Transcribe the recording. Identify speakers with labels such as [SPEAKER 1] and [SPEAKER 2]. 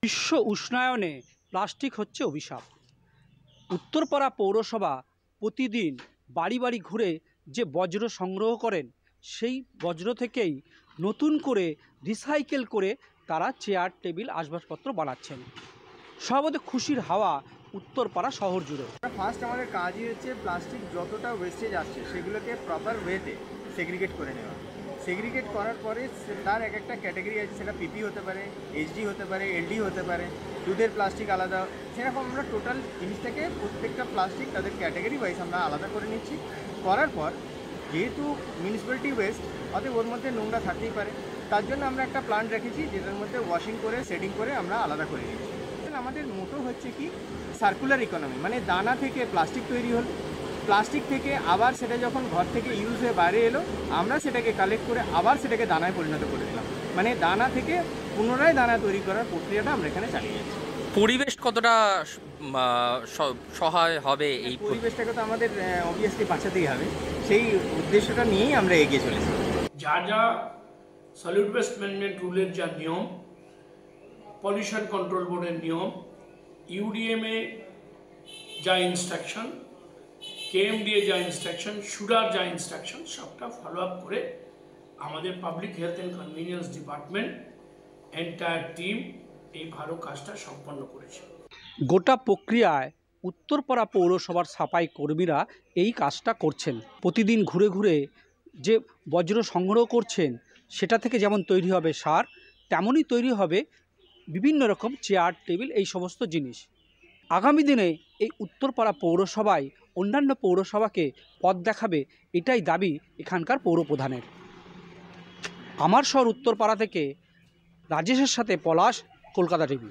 [SPEAKER 1] বিশ্ব উষ্ণায়নে প্লাস্টিক হচ্ছে অভিশাপ। উত্তরপাড়া পৌরসভা প্রতিদিন বাড়ি বাড়ি ঘুরে যে বজ্র সংগ্রহ করেন, সেই বজ্র থেকেই নতুন করে রিসাইকেল করে তারা চেয়ার, টেবিল, আসবাবপত্র বানাচ্ছেন। সর্বদা খুশির হাওয়া উত্তরপাড়া শহর জুড়ে।
[SPEAKER 2] ফার্স্ট আমাদের কাজই হচ্ছে প্লাস্টিক যতটা ওয়েস্টেজ আসছে সেগুলোকে প্রপার ওয়েতে সেগ্রিগেট করে নেওয়া। সেগ্রিগেট করার পরে তার এক একটা ক্যাটাগরি আছে, সেটা পিপি হতে পারে, এইচডি হতে পারে, এলডি হতে পারে, দুধের প্লাস্টিক আলাদা। সেরকম আমরা টোটাল জিনিসটাকে প্রত্যেকটা প্লাস্টিক তাদের ক্যাটাগরি ওয়াইজ আমরা আলাদা করে নিচ্ছি। করার পর যেহেতু মিউনিসিপ্যালিটি ওয়েস্ট, অতএব ওর মধ্যে নোংরা থাকতেই পারে, তার জন্য আমরা একটা প্লান্ট রেখেছি যেটার মধ্যে ওয়াশিং করে সেটিং করে আমরা আলাদা করে নিচ্ছি। আমাদের মোটো হচ্ছে কি সার্কুলার ইকোনমি, মানে দানা থেকে প্লাস্টিক তৈরি হল, প্লাস্টিক থেকে আবার সেটা যখন ঘর থেকে ইউজ হয়ে বাইরে এলো, আমরা সেটাকে কালেক্ট করে আবার সেটাকে দানায় পরিণত করে দিলাম। মানে দানা থেকে পুনরায় দানা তৈরি করার প্রক্রিয়াটা আমরা এখানে চালিয়ে যাচ্ছি।
[SPEAKER 3] পরিবেশ কতটা সহায় হবে এই
[SPEAKER 2] পরিবেশটাকে তো আমাদের অবভিয়াসলি বাঁচাতেই হবে, সেই উদ্দেশ্যটা নিয়েই আমরা এগিয়ে চলেছি।
[SPEAKER 4] যা যা সলিড ওয়েস্ট ম্যানেজমেন্ট রুলের যা নিয়ম, পলিউশন কন্ট্রোল বোর্ডের নিয়ম, ইউডিএমএ যা ইনস্ট্রাকশন, কেএমডিএ যা ইনস্ট্রাকশন, সুরার যা ইনস্ট্রাকশন, সবটা ফলো আপ করে আমাদের public health and convenience department entire team এই ভালো কাজটা সম্পন্ন করেছে।
[SPEAKER 1] গোটা প্রক্রিয়ায় উত্তরপাড়া পৌরসভার সাফাই কর্মীরা এই কাজটা করছেন। প্রতিদিন ঘুরে ঘুরে যে বজ্র সংগ্রহ করছেন, সেটা থেকে যেমন তৈরি হবে সার, তেমনই তৈরি হবে বিভিন্ন রকম চেয়ার, টেবিল, এই সমস্ত জিনিস। আগামী দিনে এই উত্তরপাড়া পৌরসভায় অন্যান্য পৌরসভাকে পথ দেখাবে, এটাই দাবি এখানকার পৌরপ্রধানের। আমার শহর উত্তরপাড়া থেকে রাজেশের সাথে পলাশ, কলকাতা টিভি।